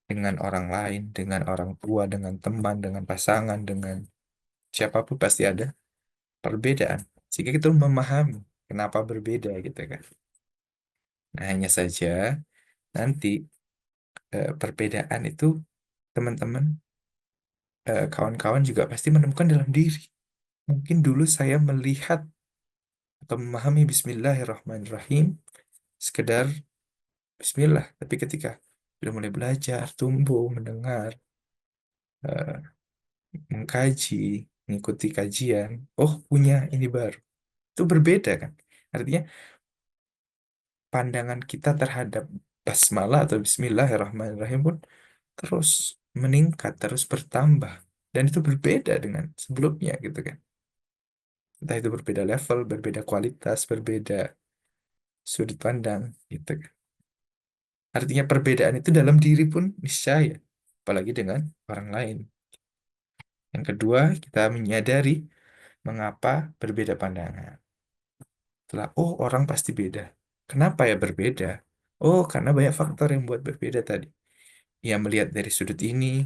dengan orang lain, dengan orang tua, dengan teman, dengan pasangan, dengan siapapun pasti ada perbedaan. Sehingga kita memahami kenapa berbeda gitu kan. Nah, hanya saja nanti perbedaan itu teman-teman, kawan-kawan juga pasti menemukan dalam diri. Mungkin dulu saya melihat atau memahami Bismillahirrahmanirrahim sekedar Bismillah, tapi ketika sudah mulai belajar, tumbuh, mendengar, eh, mengkaji, mengikuti kajian, oh punya ini baru. Itu berbeda kan? Artinya pandangan kita terhadap basmalah atau Bismillahirrahmanirrahim pun terus meningkat, terus bertambah. Dan itu berbeda dengan sebelumnya gitu kan. Entah itu berbeda level, berbeda kualitas, berbeda sudut pandang gitu kan. Artinya perbedaan itu dalam diri pun niscaya, apalagi dengan orang lain. Yang kedua, kita menyadari mengapa berbeda pandangan. Setelah, oh orang pasti beda. Kenapa ya berbeda? Oh, karena banyak faktor yang buat berbeda tadi. Ia melihat dari sudut ini,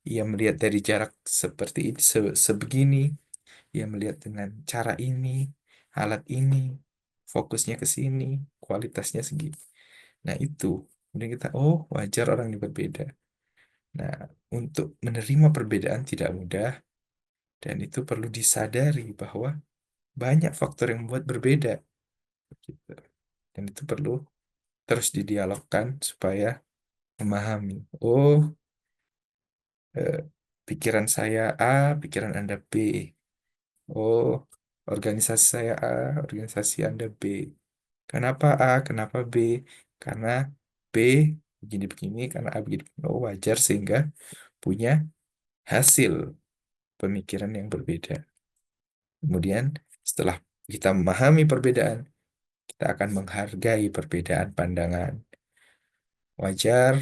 ia melihat dari jarak seperti ini, sebegini, ia melihat dengan cara ini, alat ini, fokusnya ke sini, kualitasnya segini. Nah, itu. Kemudian kita, oh wajar orang ini berbeda. Nah, untuk menerima perbedaan tidak mudah, dan itu perlu disadari bahwa banyak faktor yang membuat berbeda. Gitu. Dan itu perlu terus didialogkan supaya memahami. Oh, eh, pikiran saya A, pikiran Anda B. Oh, organisasi saya A, organisasi Anda B. Kenapa A, kenapa B? Karena B begini-begini, karena A begini. Oh, wajar sehingga punya hasil pemikiran yang berbeda. Kemudian setelah kita memahami perbedaan, kita akan menghargai perbedaan pandangan. Wajar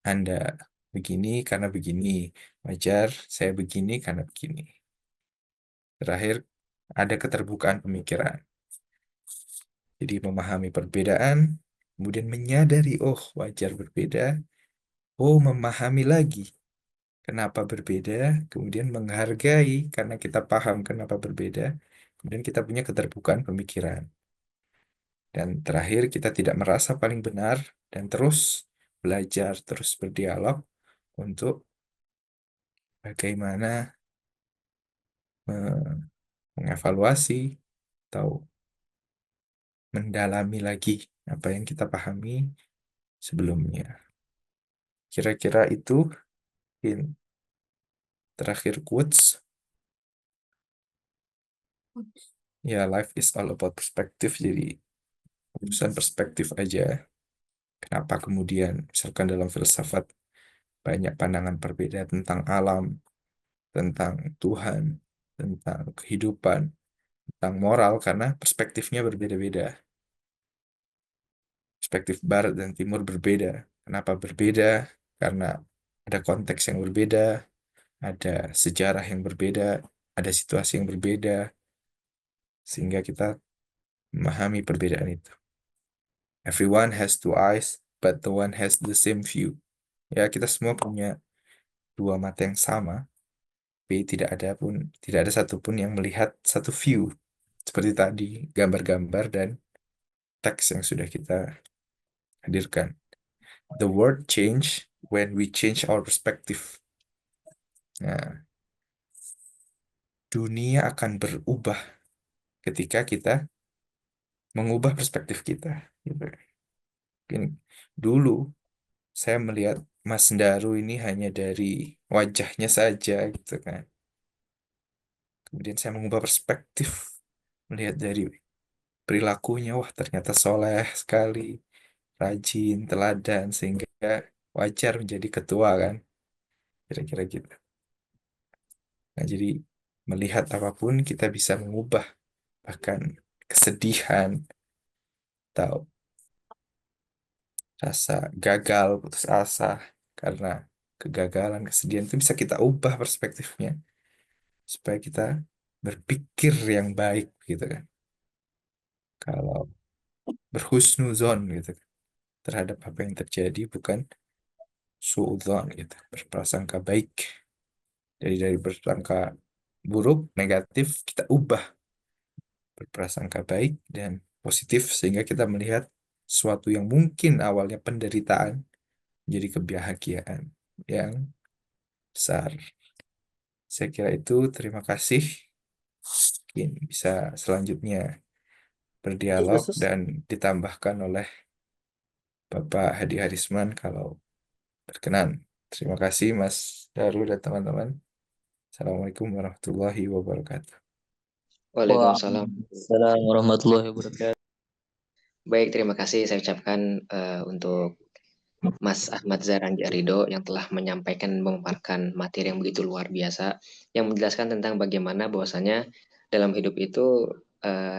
Anda begini karena begini. Wajar saya begini karena begini. Terakhir, ada keterbukaan pemikiran. Jadi memahami perbedaan, kemudian menyadari, oh wajar berbeda. Oh, memahami lagi kenapa berbeda, kemudian menghargai karena kita paham kenapa berbeda. Kemudian kita punya keterbukaan pemikiran. Dan terakhir, kita tidak merasa paling benar dan terus belajar, terus berdialog untuk bagaimana mengevaluasi atau mendalami lagi apa yang kita pahami sebelumnya. Kira-kira itu in terakhir quotes. Ya, life is all about perspective. Jadi, urusan perspektif aja. Kenapa kemudian, misalkan dalam filsafat, banyak pandangan berbeda tentang alam, tentang Tuhan, tentang kehidupan, tentang moral, karena perspektifnya berbeda-beda. Perspektif Barat dan Timur berbeda. Kenapa berbeda? Karena ada konteks yang berbeda, ada sejarah yang berbeda, ada situasi yang berbeda, sehingga kita memahami perbedaan itu. Everyone has two eyes, but the one has the same view. Ya, kita semua punya dua mata yang sama, tapi tidak ada satupun yang melihat satu view. Seperti tadi, gambar-gambar dan teks yang sudah kita hadirkan. The world change when we change our perspective. Nah, dunia akan berubah ketika kita mengubah perspektif kita. Gitu. Mungkin dulu saya melihat Mas Daru ini hanya dari wajahnya saja gitu kan. Kemudian saya mengubah perspektif, melihat dari perilakunya, wah ternyata soleh sekali, rajin, teladan, sehingga wajar menjadi ketua kan, kira-kira gitu. Nah, jadi melihat apapun kita bisa mengubah, bahkan kesedihan, atau rasa gagal, putus asa, karena kegagalan, kesedihan itu bisa kita ubah perspektifnya, supaya kita berpikir yang baik gitu kan. Kalau berhusnuzon gitu kan, terhadap apa yang terjadi, bukan suudzon gitu, berprasangka baik. Jadi dari berprasangka buruk, negatif, kita ubah berprasangka baik dan positif sehingga kita melihat sesuatu yang mungkin awalnya penderitaan jadi kebahagiaan yang besar. Saya kira itu, terima kasih. Mungkin bisa selanjutnya berdialog dan ditambahkan oleh Bapak Hadi Harisman kalau berkenan. Terima kasih Mas Daru dan teman-teman. Assalamualaikum warahmatullahi wabarakatuh. Waalaikumsalam. Waalaikumsalam warahmatullahi wabarakatuh. Baik, terima kasih saya ucapkan untuk Mas Ahmad Zaran Ridho yang telah menyampaikan memaparkan materi yang begitu luar biasa, yang menjelaskan tentang bagaimana bahwasanya dalam hidup itu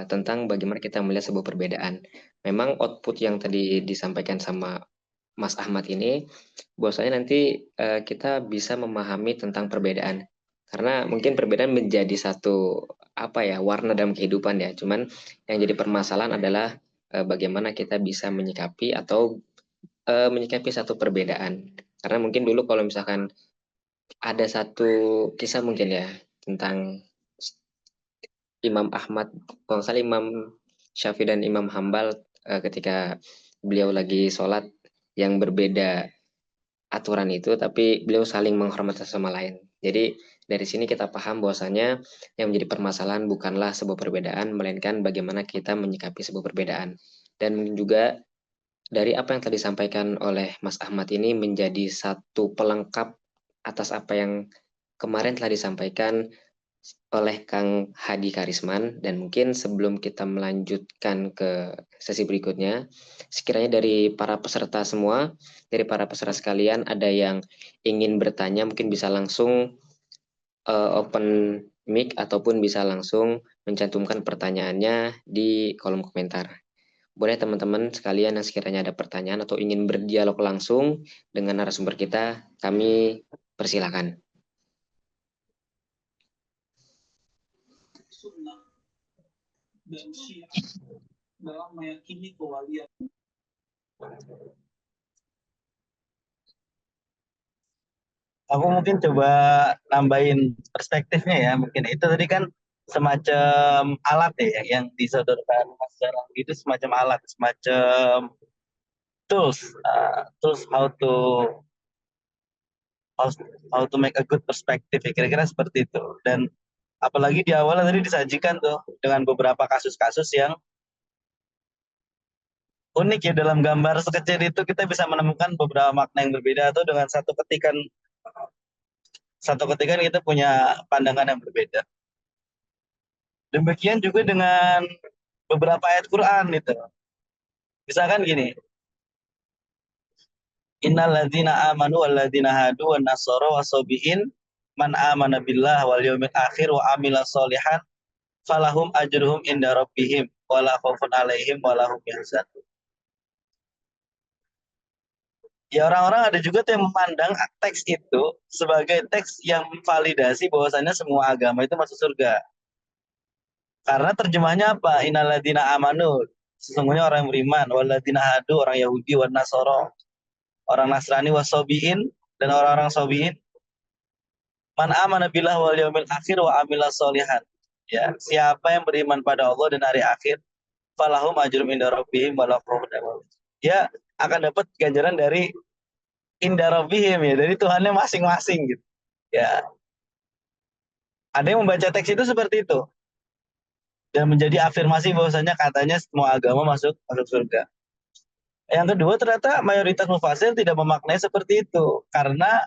tentang bagaimana kita melihat sebuah perbedaan. Memang output yang tadi disampaikan sama Mas Ahmad ini, bahwasanya nanti kita bisa memahami tentang perbedaan. Karena mungkin perbedaan menjadi satu apa ya warna dalam kehidupan ya. Cuman yang jadi permasalahan adalah bagaimana kita bisa menyikapi atau menyikapi satu perbedaan. Karena mungkin dulu kalau misalkan ada satu kisah mungkin ya tentang Imam Ahmad, kalau nggak salah Imam Syafi'i dan Imam Hambal ketika beliau lagi sholat yang berbeda aturan itu, tapi beliau saling menghormati satu sama lain. Jadi dari sini kita paham bahwasanya yang menjadi permasalahan bukanlah sebuah perbedaan, melainkan bagaimana kita menyikapi sebuah perbedaan. Dan juga dari apa yang tadi disampaikan oleh Mas Ahmad ini menjadi satu pelengkap atas apa yang kemarin telah disampaikan oleh Kang Hadi Karisman. Dan mungkin sebelum kita melanjutkan ke sesi berikutnya, sekiranya dari para peserta semua, dari para peserta sekalian ada yang ingin bertanya, mungkin bisa langsung open mic ataupun bisa langsung mencantumkan pertanyaannya di kolom komentar. Boleh teman-teman sekalian yang sekiranya ada pertanyaan atau ingin berdialog langsung dengan narasumber kita, kami persilakan. Aku mungkin coba nambahin perspektifnya ya. Mungkin itu tadi kan semacam alat ya yang disodorkan Mas Jarang itu semacam alat, semacam tools, tools how, how to make a good perspective ya. Kira-kira seperti itu. Dan apalagi di awal tadi disajikan tuh dengan beberapa kasus-kasus yang unik ya, dalam gambar sekecil itu kita bisa menemukan beberapa makna yang berbeda atau dengan satu ketikan kita punya pandangan yang berbeda. Demikian juga dengan beberapa ayat Quran itu. Misalkan gini, Innal ladzina amanu wal ladzina hadu wan nasara wasabiin man amana billah wal yaumil akhir wa amila sholihan falahum ajruhum inda rabbihim wala khaufun alaihim wala hum yahzanun. Ya, orang-orang ada juga tuh yang memandang teks itu sebagai teks yang validasi bahwasanya semua agama itu masuk surga. Karena terjemahnya apa? Innalladzina amanu, sesungguhnya orang yang beriman, walladzina hadu, orang Yahudi, wan nasara, orang Nasrani, wasobiin, dan orang-orang sobiin, man amana billah wal yaumil akhir wa amila solihan. Ya, siapa yang beriman pada Allah dan hari akhir, falahum ajrum inda rabbihim wa la khaufun alaihim. Ya akan dapat ganjaran dari inda rabbihim ya, dari Tuhannya masing-masing gitu. Ya, ada yang membaca teks itu seperti itu dan menjadi afirmasi bahwasanya katanya semua agama masuk masuk surga. Yang kedua, ternyata mayoritas mufasir tidak memaknai seperti itu karena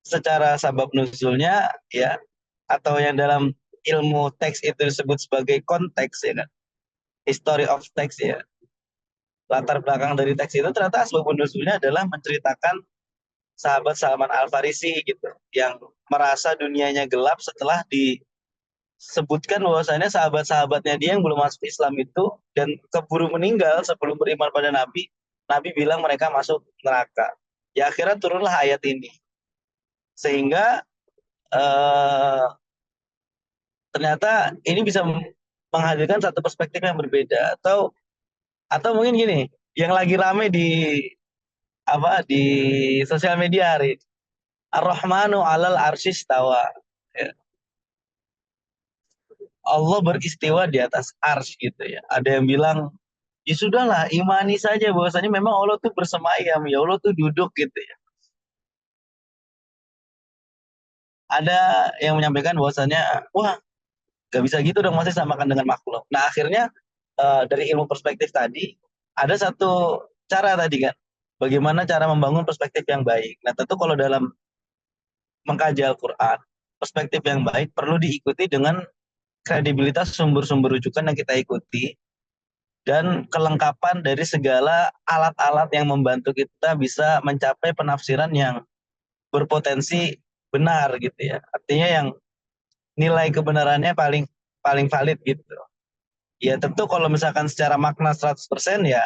secara sabab nuzulnya ya, atau yang dalam ilmu teks itu disebut sebagai konteks ya kan, history of text ya, latar belakang dari teks itu ternyata asbab nuzulnya adalah menceritakan sahabat Salman Al Farisi gitu yang merasa dunianya gelap setelah disebutkan bahwasanya sahabat-sahabatnya dia yang belum masuk Islam itu dan keburu meninggal sebelum beriman pada Nabi. Nabi bilang mereka masuk neraka. Ya akhirnya turunlah ayat ini sehingga eh, ternyata ini bisa menghadirkan satu perspektif yang berbeda atau mungkin gini, yang lagi rame di apa di sosial media hari ini. Ar-Rahmanu 'alal arsy istawa. Ya, Allah beristiwa di atas ars gitu ya. Ada yang bilang, ya sudahlah, imani saja bahwasanya memang Allah tuh bersemayam, ya Allah tuh duduk gitu ya. Ada yang menyampaikan bahwasanya, wah, gak bisa gitu dong, masih samakan dengan makhluk. Nah, akhirnya dari ilmu perspektif tadi, ada satu cara tadi kan, bagaimana cara membangun perspektif yang baik. Nah, tentu kalau dalam mengkaji Al-Quran, perspektif yang baik perlu diikuti dengan kredibilitas sumber-sumber rujukan yang kita ikuti, dan kelengkapan dari segala alat-alat yang membantu kita bisa mencapai penafsiran yang berpotensi benar gitu ya. Artinya yang nilai kebenarannya paling paling valid gitu. Ya tentu kalau misalkan secara makna 100% ya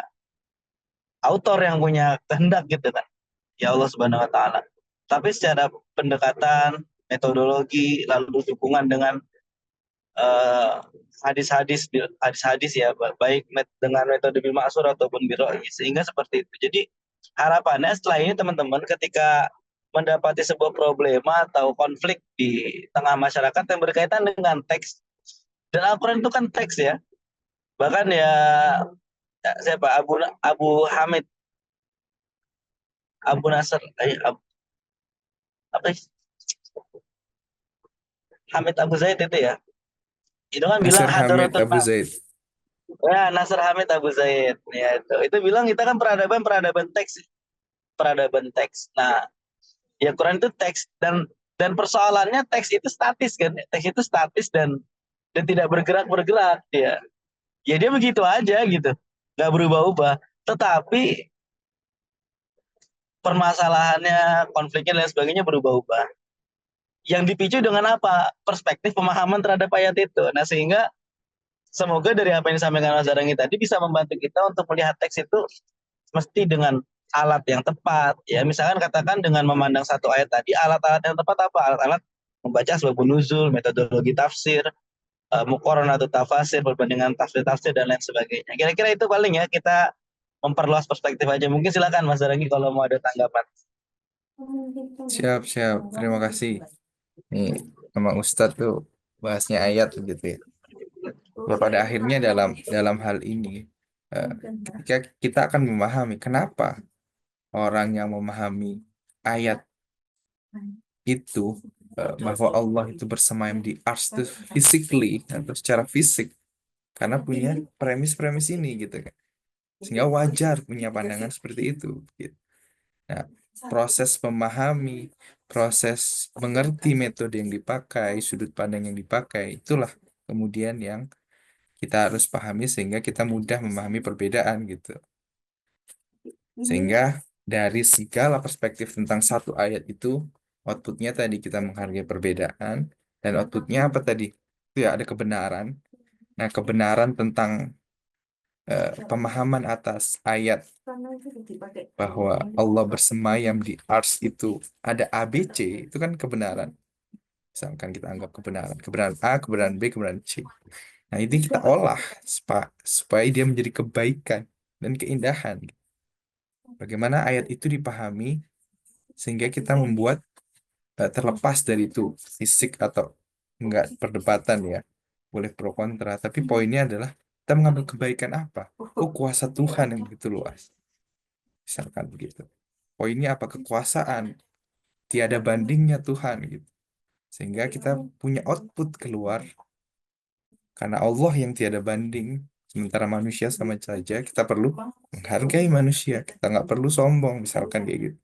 autor yang punya kehendak gitu kan. Ya Allah Subhanahu wa taala. Tapi secara pendekatan, metodologi, lalu dukungan dengan eh, hadis-hadis ya, baik dengan metode bil ma'sur ataupun bil ra'yi, sehingga seperti itu. Jadi harapannya setelah ini teman-teman ketika mendapati sebuah problema atau konflik di tengah masyarakat yang berkaitan dengan teks, dan Al-Quran itu kan teks ya, bahkan ya siapa Abu Hamid Abu Nasr apa sih? Hamid Abu Zaid itu kan bilang Nasir Hamid hadaratul Abu Zaid. ya, Nasr Hamid Abu Zaid ya, itu bilang kita kan peradaban teks. Nah, ya Quran itu teks, dan persoalannya teks itu statis kan. Teks itu statis dan tidak bergerak ya. Ya dia begitu aja gitu. Nggak berubah-ubah. Tetapi permasalahannya, konfliknya dan sebagainya berubah-ubah. Yang dipicu dengan apa? Perspektif pemahaman terhadap ayat itu. Nah, sehingga semoga dari apa yang disampaikan Mas Zarangi tadi bisa membantu kita untuk melihat teks itu mesti dengan alat yang tepat. Ya, misalkan katakan dengan memandang satu ayat tadi, alat-alat yang tepat apa? Alat-alat membaca asbabun nuzul, metodologi tafsir, muqaranatut tafasir, perbandingan tafsir-tafsir dan lain sebagainya. Kira-kira itu paling ya, kita memperluas perspektif aja. Mungkin silakan Mas Zarangi kalau mau ada tanggapan. Siap, siap. Terima kasih. Nih, sama Ustadz tuh bahasnya ayat gitu ya. Ya, pada akhirnya dalam dalam hal ini, eh, ketika kita akan memahami kenapa orang yang memahami ayat itu, bahwa Allah itu bersemayam di ars itu physically atau secara fisik, karena punya premis-premis ini gitu kan, sehingga wajar punya pandangan seperti itu gitu. Nah, proses memahami, proses mengerti metode yang dipakai, sudut pandang yang dipakai, itulah kemudian yang kita harus pahami sehingga kita mudah memahami perbedaan gitu. Sehingga dari segala perspektif tentang satu ayat itu, outputnya tadi kita menghargai perbedaan, dan outputnya apa tadi? Itu ya ada kebenaran. Nah, kebenaran tentang pemahaman atas ayat bahwa Allah bersemayam di ars itu ada ABC, itu kan kebenaran. Misalkan kita anggap kebenaran, kebenaran A, kebenaran B, kebenaran C. Nah, ini kita olah supaya dia menjadi kebaikan dan keindahan. Bagaimana ayat itu dipahami sehingga kita membuat, terlepas dari itu fisik atau enggak perdebatan ya, boleh pro kontra, tapi poinnya adalah kita mengambil kebaikan apa? Oh, kuasa Tuhan yang begitu luas. Misalkan begitu. Poinnya apa? Kekuasaan. Tiada bandingnya Tuhan gitu. Sehingga kita punya output keluar karena Allah yang tiada banding. Sementara manusia sama saja, kita perlu menghargai manusia. Kita nggak perlu sombong, misalkan kayak gitu.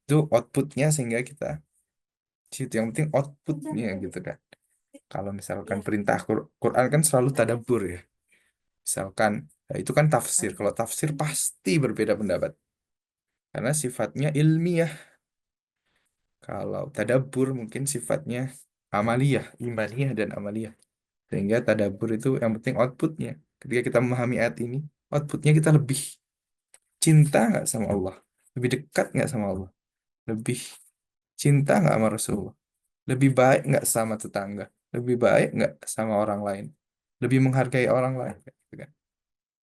Itu outputnya sehingga kita situ yang penting outputnya gitu kan. Kalau misalkan perintah Quran kan selalu tadabbur ya. Misalkan itu kan tafsir. Kalau tafsir pasti berbeda pendapat karena sifatnya ilmiah. Kalau tadabbur mungkin sifatnya amaliyah, imaniyah dan amaliyah. Sehingga tadabbur itu yang penting outputnya. Ketika kita memahami ayat ini, outputnya kita lebih cinta nggak sama Allah, lebih dekat nggak sama Allah, lebih cinta nggak sama Rasulullah, lebih baik nggak sama tetangga, lebih baik nggak sama orang lain, lebih menghargai orang lain, gitu kan.